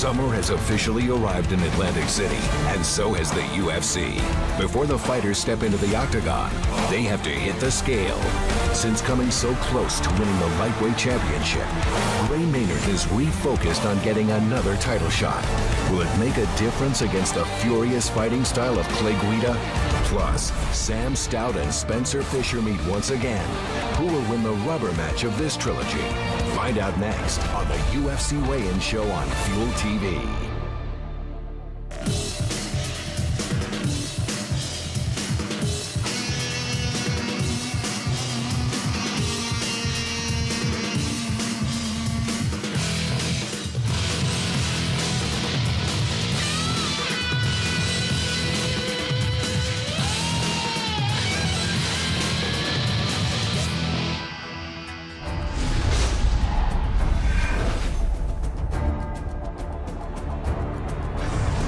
Summer has officially arrived in Atlantic City, and so has the UFC. Before the fighters step into the octagon, they have to hit the scale. Since coming so close to winning the lightweight championship, Gray Maynard is refocused on getting another title shot. Will it make a difference against the furious fighting style of Clay Guida? Plus, Sam Stout and Spencer Fisher meet once again. Who will win the rubber match of this trilogy? Find out next on the UFC Weigh-In Show on Fuel TV.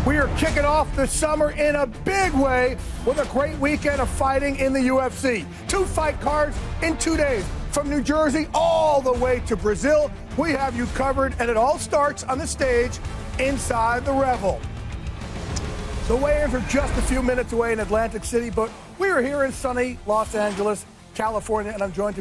We are kicking off the summer in a big way with a great weekend of fighting in the UFC. 2 fight cards in 2 days. From New Jersey all the way to Brazil, we have you covered, and it all starts on the stage inside the Revel. The weigh-ins are just a few minutes away in Atlantic City, but we are here in sunny Los Angeles, California, and I'm joined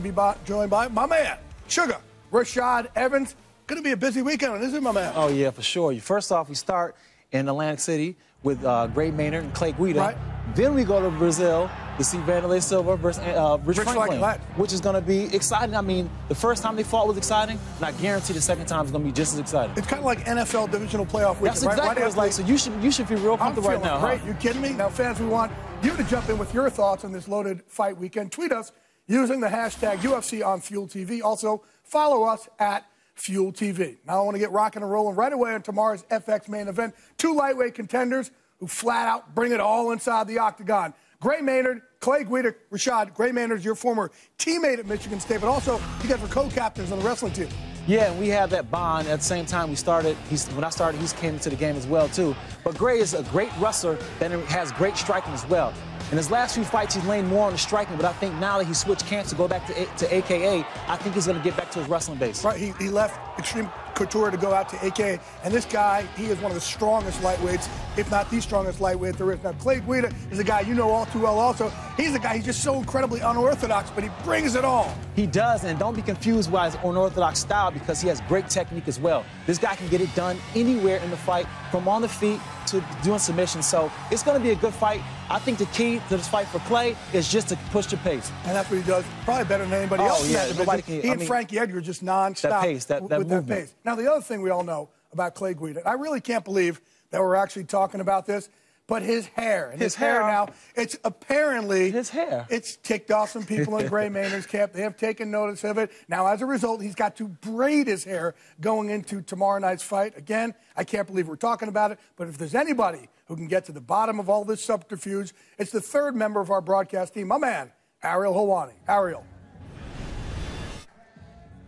by my man, Sugar, Rashad Evans. Going to be a busy weekend, isn't it, my man? Oh, yeah, for sure. First off, we start in Atlantic City with Gray Maynard and Clay Guida. Right. Then we go to Brazil to see Vanderlei Silva versus Rich Franklin, which is going to be exciting. I mean, the first time they fought was exciting, and I guarantee the second time is going to be just as exciting. It's kind of like NFL divisional playoff weekend. That's exactly what it's like. So you should feel real comfortable right now. Great. Huh? You kidding me? Now, fans, we want you to jump in with your thoughts on this loaded fight weekend. Tweet us using the hashtag UFC on Fuel TV. Also, follow us at Fuel TV. Now I want to get rocking and rolling right away on tomorrow's FX main event. 2 lightweight contenders who flat out bring it all inside the octagon. Gray Maynard, Clay Guida. Rashad, Gray Maynard's your former teammate at Michigan State, but also you guys were co-captains on the wrestling team. Yeah, and we had that bond at the same time we started. When I started, he came into the game as well, too. But Gray is a great wrestler that has great striking as well. In his last few fights, he's leaned more on the striking, but I think now that he switched camps to go back to AKA, I think he's going to get back to his wrestling base. Right, he left Extreme Couture to go out to AKA, and this guy, he is one of the strongest lightweights, if not the strongest lightweight there is. Now, Clay Guida is a guy you know all too well also. He's a guy, he's just so incredibly unorthodox, but he brings it all. He does, and don't be confused by his unorthodox style because he has great technique as well. This guy can get it done anywhere in the fight, from on the feet to doing submissions. So it's going to be a good fight. I think the key to this fight for Clay is just to push the pace. And that's what he does, probably better than anybody else. Yeah, nobody can. He and Frankie Edgar just nonstop. That pace, that movement. Pace. Now, the other thing we all know about Clay Guida, I really can't believe that we're actually talking about this, but his hair. And his hair now, it's apparently... His hair. It's ticked off some people in Gray Maynard's camp. They have taken notice of it. Now, as a result, he's got to braid his hair going into tomorrow night's fight. Again, I can't believe we're talking about it, but if there's anybody who can get to the bottom of all this subterfuge, it's the 3rd member of our broadcast team, my man, Ariel Helwani. Ariel.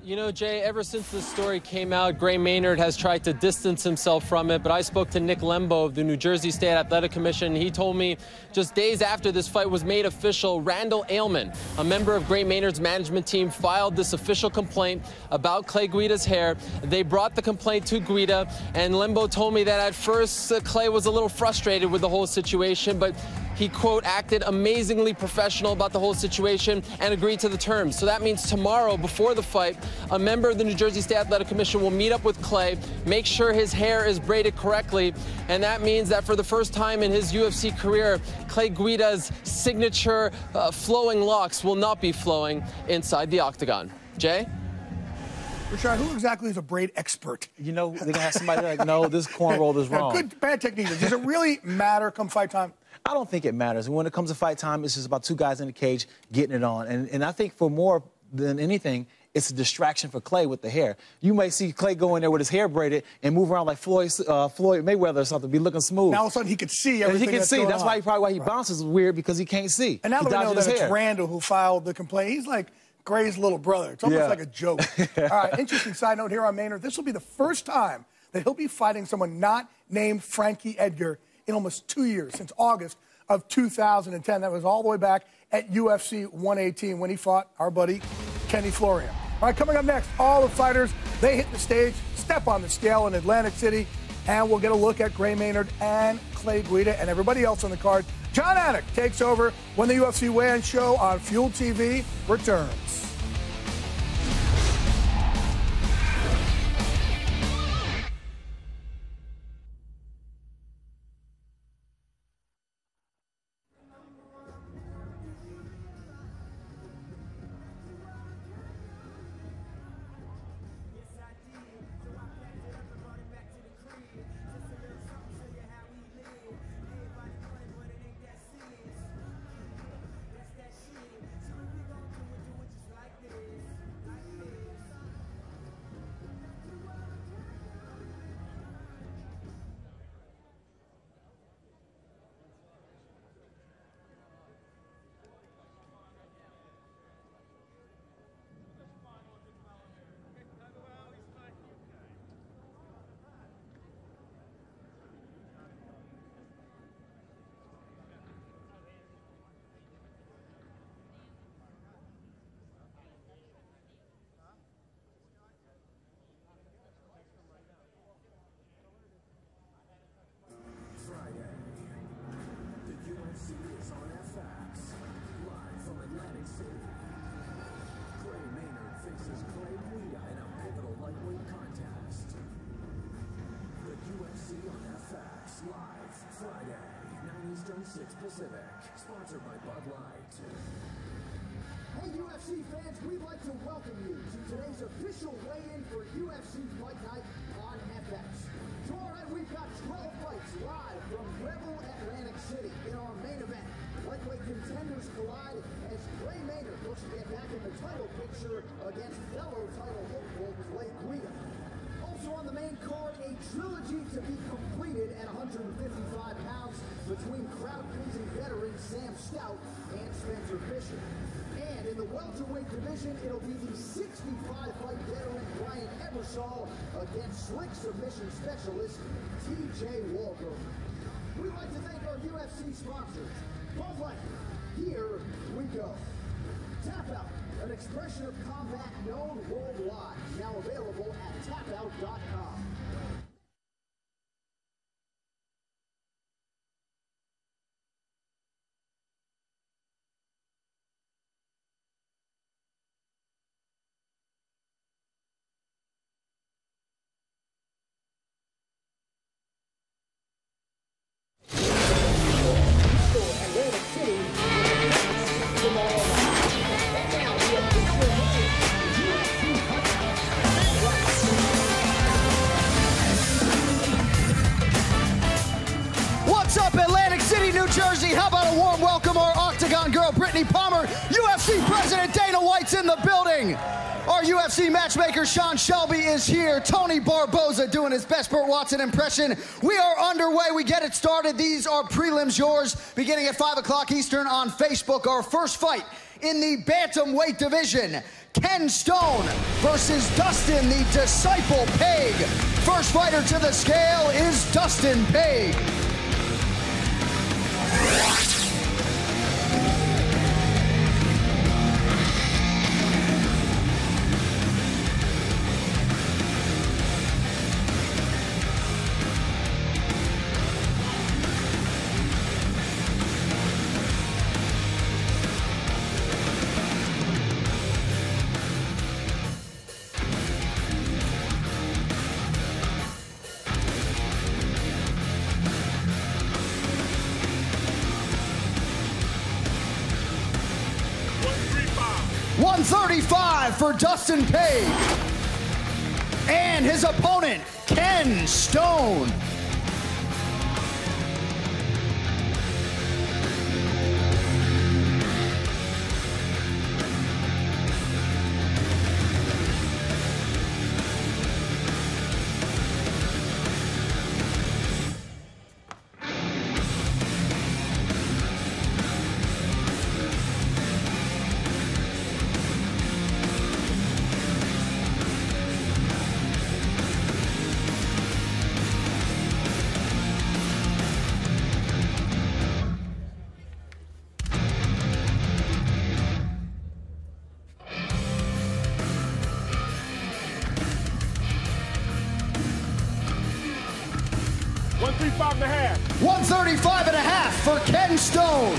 You know, Jay, ever since this story came out, Gray Maynard has tried to distance himself from it, but I spoke to Nick Lembo of the New Jersey State Athletic Commission. He told me just days after this fight was made official, Randall Ailman, a member of Gray Maynard's management team, filed this official complaint about Clay Guida's hair. They brought the complaint to Guida, and Lembo told me that at first Clay was a little frustrated with the whole situation, but he, quote, acted amazingly professional about the whole situation and agreed to the terms. So that means tomorrow, before the fight, a member of the New Jersey State Athletic Commission will meet up with Clay, make sure his hair is braided correctly, and that means that for the first time in his UFC career, Clay Guida's signature flowing locks will not be flowing inside the octagon. Jay? Rashad, who exactly is a braid expert? You know, they're going to have somebody like, no, this cornrow is wrong. Good, bad technique. Does it really matter come fight time? I don't think it matters. And when it comes to fight time, it's just about 2 guys in the cage getting it on. And I think for more than anything, it's a distraction for Clay with the hair. You may see Clay go in there with his hair braided and move around like Floyd Mayweather or something, be looking smooth. Now all of a sudden he could see everything. And he can see. That's why probably why he bounces weird, because he can't see. And now that we know that it's hair. Randall who filed the complaint, he's like Gray's little brother. It's almost like a joke. All right, interesting side note here on Maynard. This will be the first time that he'll be fighting someone not named Frankie Edgar in almost 2 years, since August of 2010. That was all the way back at UFC 118 when he fought our buddy Kenny Florian. All right, coming up next, all the fighters, they hit the stage, step on the scale in Atlantic City. and we'll get a look at Gray Maynard and Clay Guida and everybody else on the card. John Anik takes over when the UFC weigh-in show on Fuel TV returns. Pacific, sponsored by Bud Light. Hey UFC fans, we'd like to welcome you to today's official weigh-in for UFC Fight Night on FX. Tomorrow night we've got 12 fights live from Rebel Atlantic City in our main event. Lightweight contenders collide as Gray Maynard looks to get back in the title picture against fellow title hopeful Clay Guida. Also on the main card, a trilogy to be completed at 155 pounds between crowd-pleasing veteran Sam Stout and Spencer Fisher. And in the welterweight division, it'll be the 65-fight veteran Brian Ebersol against slick submission specialist TJ Walker. We'd like to thank our UFC sponsors. Bud Light, here we go. Tap Out, an expression of combat known worldwide, now available at tapout.com. Jersey, how about a warm welcome, our Octagon girl, Brittany Palmer. UFC President Dana White's in the building. Our UFC matchmaker, Sean Shelby, is here. Tony Barboza doing his best Burt Watson impression. We are underway. We get it started. These are prelims yours, beginning at 5 o'clock Eastern on Facebook. Our first fight in the bantamweight division. Ken Stone versus Dustin, the Disciple Pague. First fighter to the scale is Dustin Pague. $135 for Dustin Pague. And his opponent, Ken Stone. 135.5. 135.5 for Ken Stone.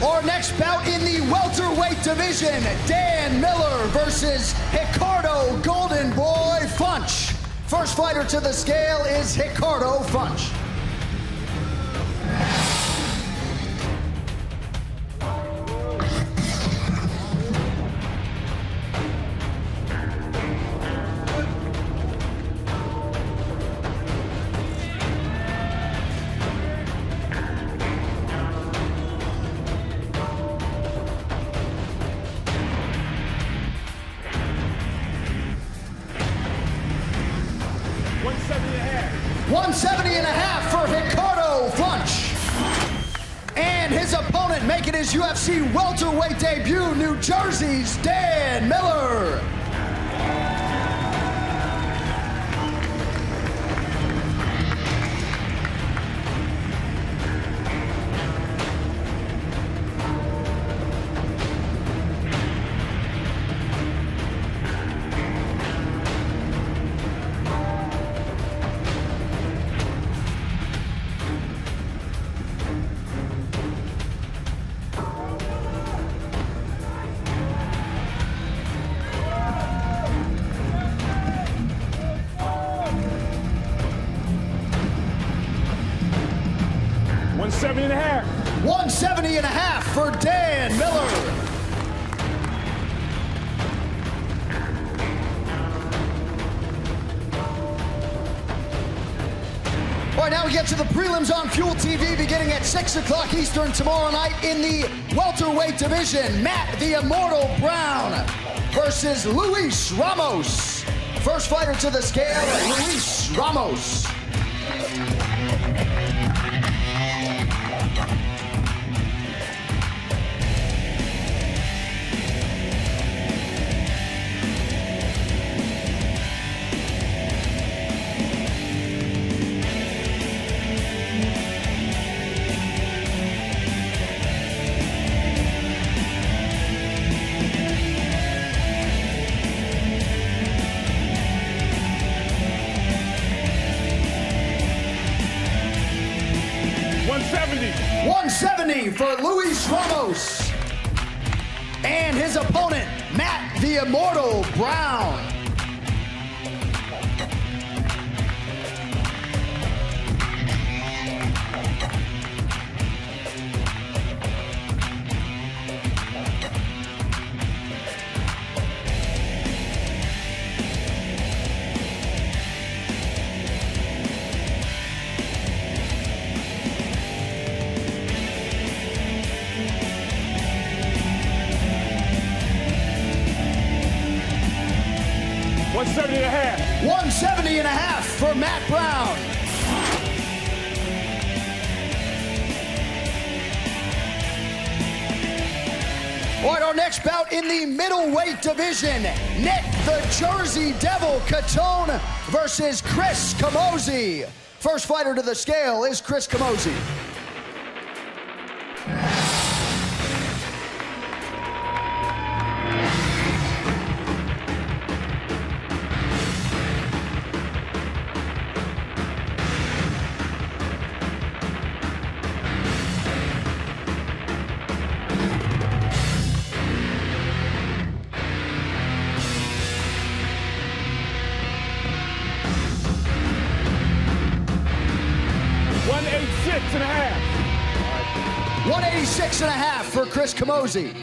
Our next bout in the welterweight division, Dan Miller versus Ricardo Golden Boy Funch. First fighter to the scale is Ricardo Funch. Making his UFC welterweight debut, New Jersey's Dan Miller. $170.5 for Dan Miller. All right, now we get to the prelims on Fuel TV beginning at 6 o'clock Eastern tomorrow night in the welterweight division. Matt the Immortal Brown versus Luis Ramos. First fighter to the scale, Luis Ramos. $170 for Luis Ramos and his opponent, Matt the Immortal Brown. $170.5 for Matt Brown. All right, our next bout in the middleweight division, Nick the Jersey Devil Catone versus Chris Camozzi. First fighter to the scale is Chris Camozzi. $186.5 for Chris Camozzi.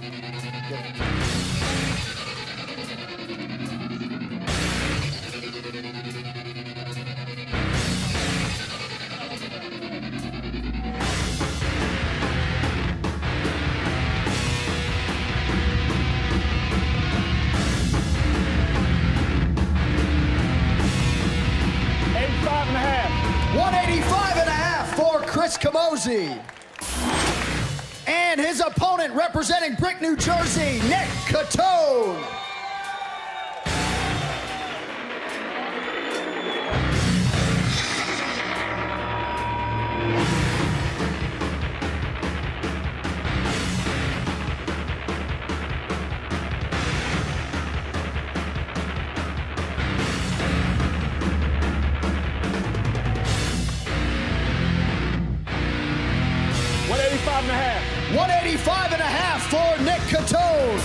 $185.5 for Chris Camozzi. And his opponent representing Brick, New Jersey, Nick Catone. 185 and a half. 185 and a half for Nick CATONE.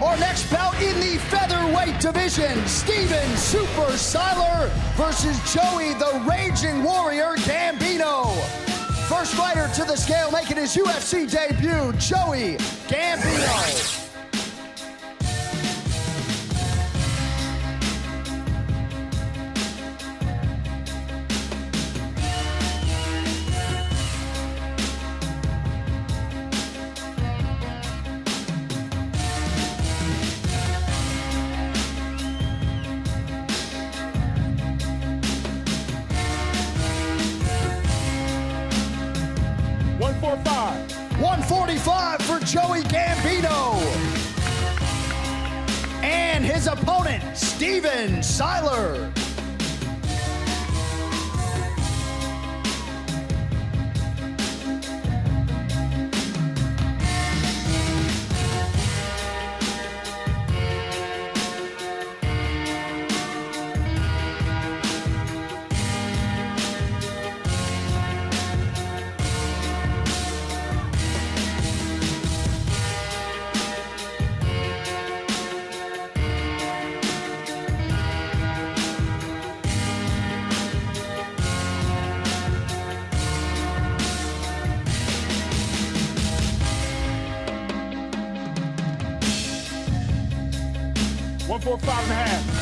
Our next bout in the featherweight division, Steven Super SILER versus Joey the Raging Warrior Gambino. First fighter to the scale making his UFC debut, Joey Gambino. $145 for Joey Gambino. And his opponent, Steven SILER.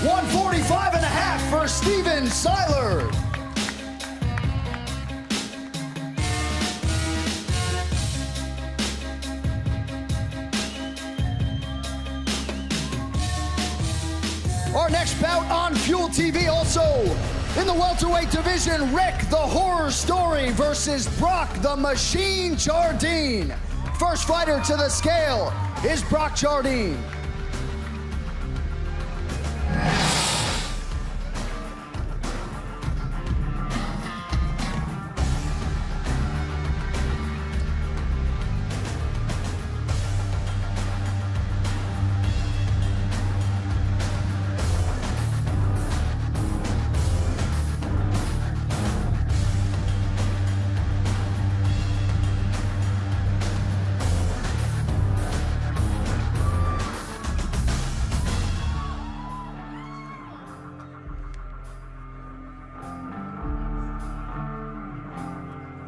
$145 and a half for Steven SILER. Our next bout on Fuel TV, also in the welterweight division, Rick the Horror Story versus Brock the Machine Jardine. First fighter to the scale is Brock Jardine.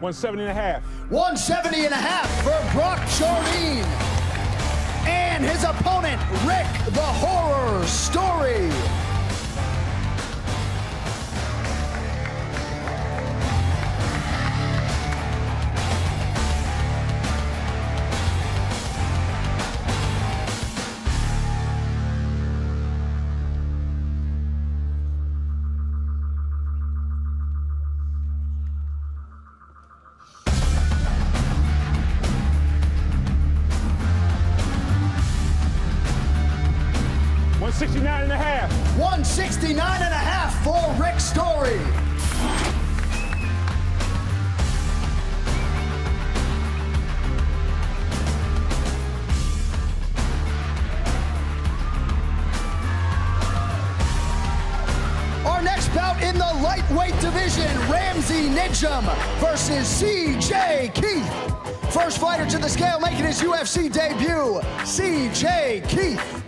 $170 and a half. $170 and a half for Brock Jardine. And his opponent, Rick the Horror Story. $169 and a half. $169 and a half for Rick Story. Our next bout in the lightweight division, NIJEM versus CJ Keith. First fighter to the scale making his UFC debut, CJ Keith.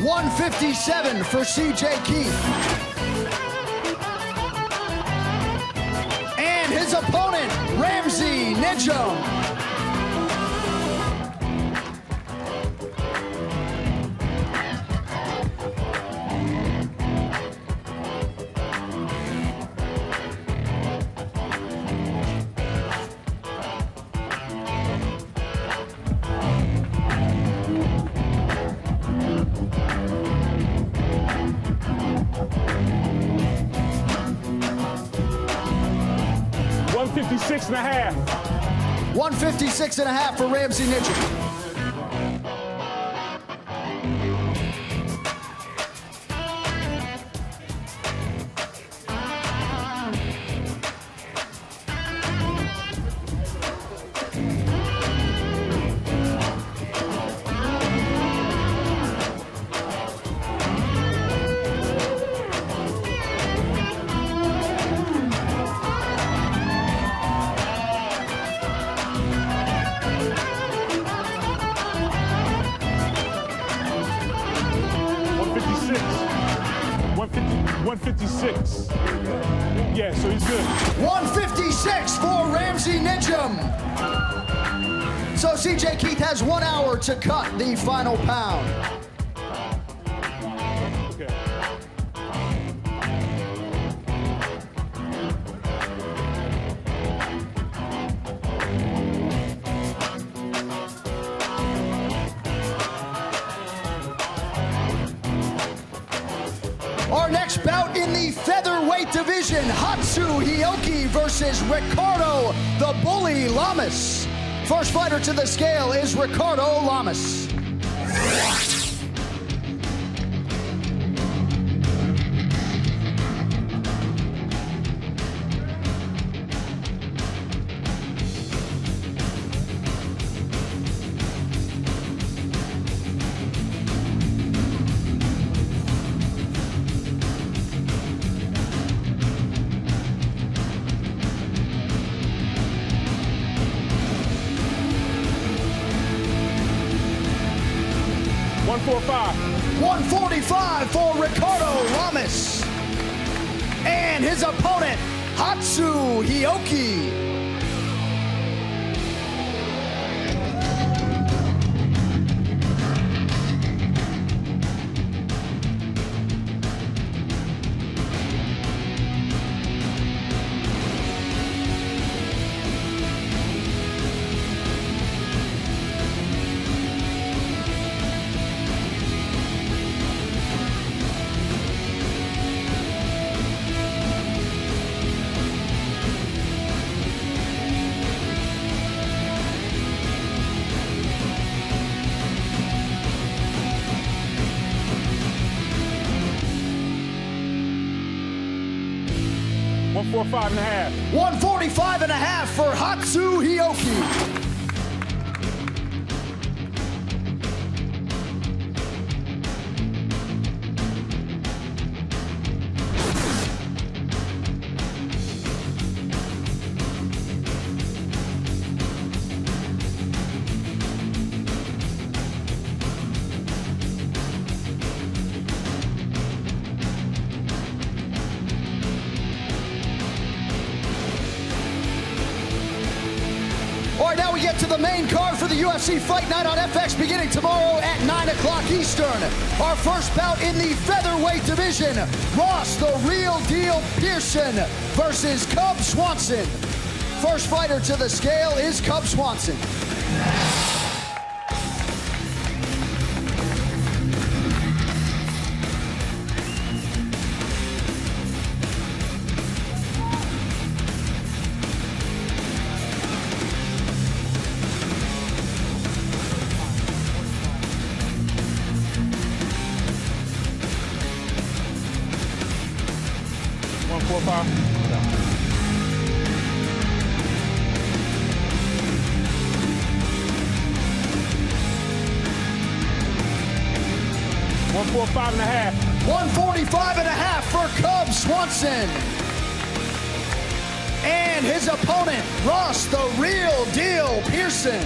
$157 for CJ Keith. NIJEM. $156 and a half. 156 and a half for Ramsey NIJEM. Yeah, so he's good. 156 for Ramsey NIJEM. So CJ Keith has 1 hour to cut the final pound. Okay. Our next bout in the featherweight division, HIOKI versus Ricardo the Bully Lamas. First fighter to the scale is Ricardo Lamas. $145 for Ricardo Lamas. And his opponent, HIOKI. $145 and a half. 145 and a half for HIOKI. All right, now we get to the main card for the UFC Fight Night on FX beginning tomorrow at 9 o'clock Eastern. Our first bout in the featherweight division, Ross the Real Deal Pearson versus Cub Swanson. First fighter to the scale is Cub Swanson. $145 and a half. 145 and a half for Cub Swanson. And his opponent, Ross the Real Deal Pearson.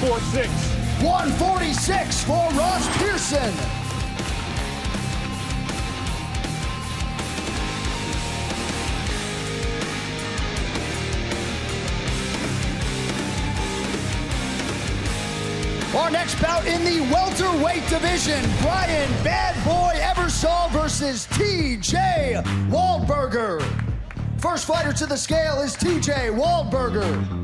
146. 146 for Ross Pearson. Our next bout in the welterweight division, Brian Bad Boy Ebersol versus TJ Waldberger. First fighter to the scale is TJ Waldberger.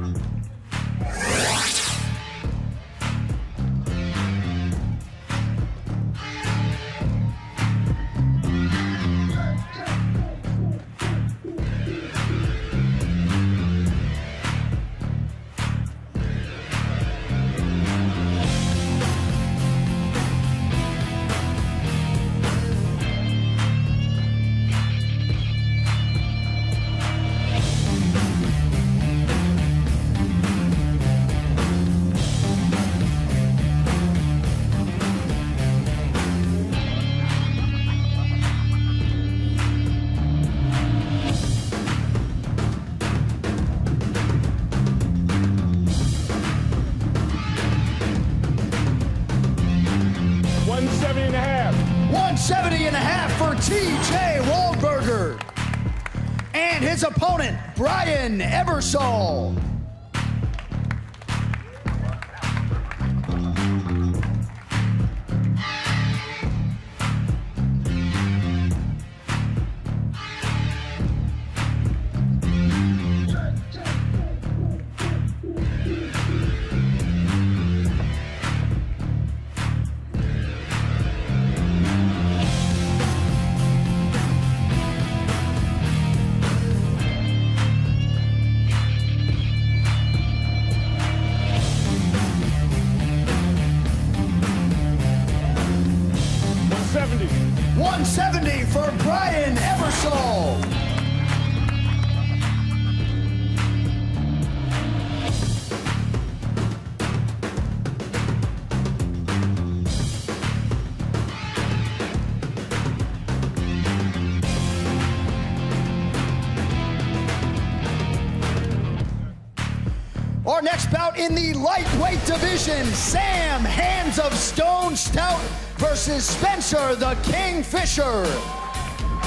TJ Waldberger and his opponent Brian Ebersol. For Brian Ebersol. Our next bout in the lightweight division, Sam Hands of Stone Stout versus Spencer the King Fisher.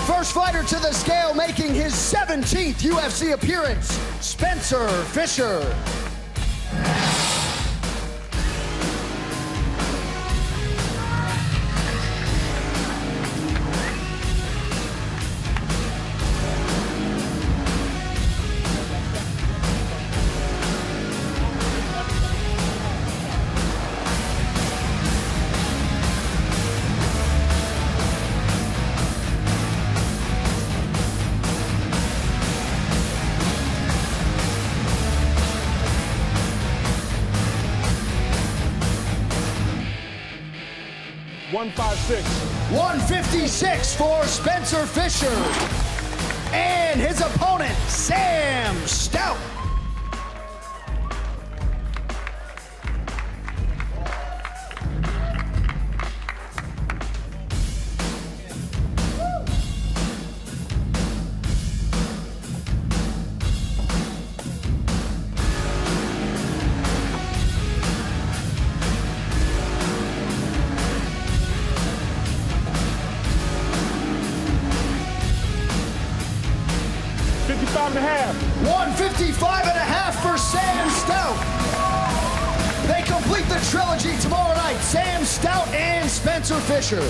First fighter to the scale, making his 17th UFC appearance, Spencer Fisher. $156 for Spencer Fisher and his opponent Sam Stout. $155.5 for Sam Stout. They complete the trilogy tomorrow night, Sam Stout and Spencer Fisher.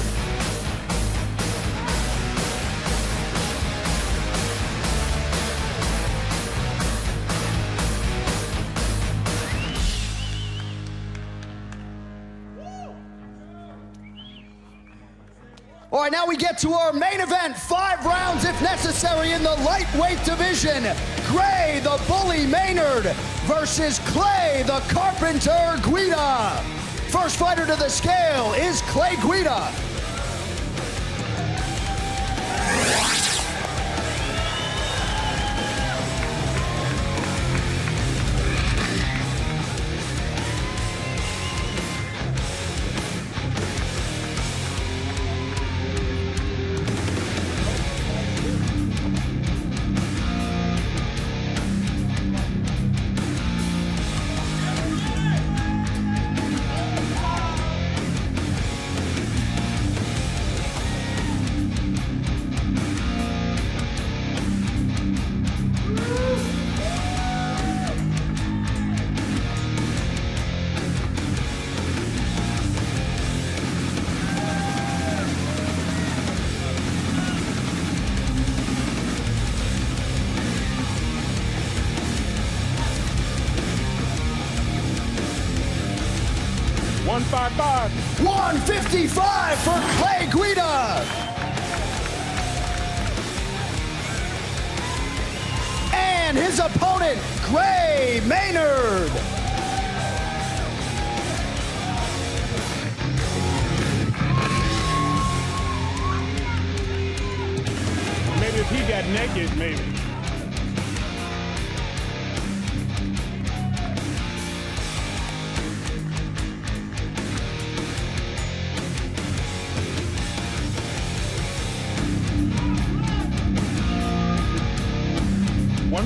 All right, now we get to our main event. 5 rounds if necessary in the lightweight division. Gray, the Bully Maynard versus Clay, the Carpenter Guida. First fighter to the scale is Clay Guida. 155. 155 for Clay Guida. And his opponent, Gray Maynard. Maybe if he got naked, maybe.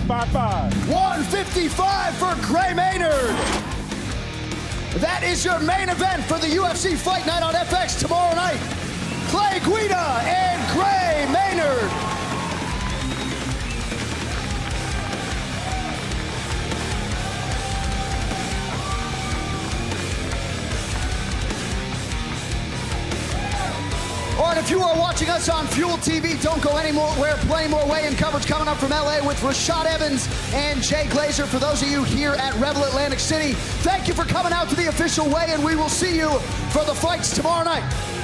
$155 for Gray Maynard. That is your main event for the UFC Fight Night on FX tomorrow night. Clay Guida and Gray Maynard. All right, if you are watching us on Fuel TV, don't go anywhere. Plenty more weigh-in coverage coming up from LA with Rashad Evans and Jay Glazer. For those of you here at Revel Atlantic City, thank you for coming out to the official weigh-in. We will see you for the fights tomorrow night.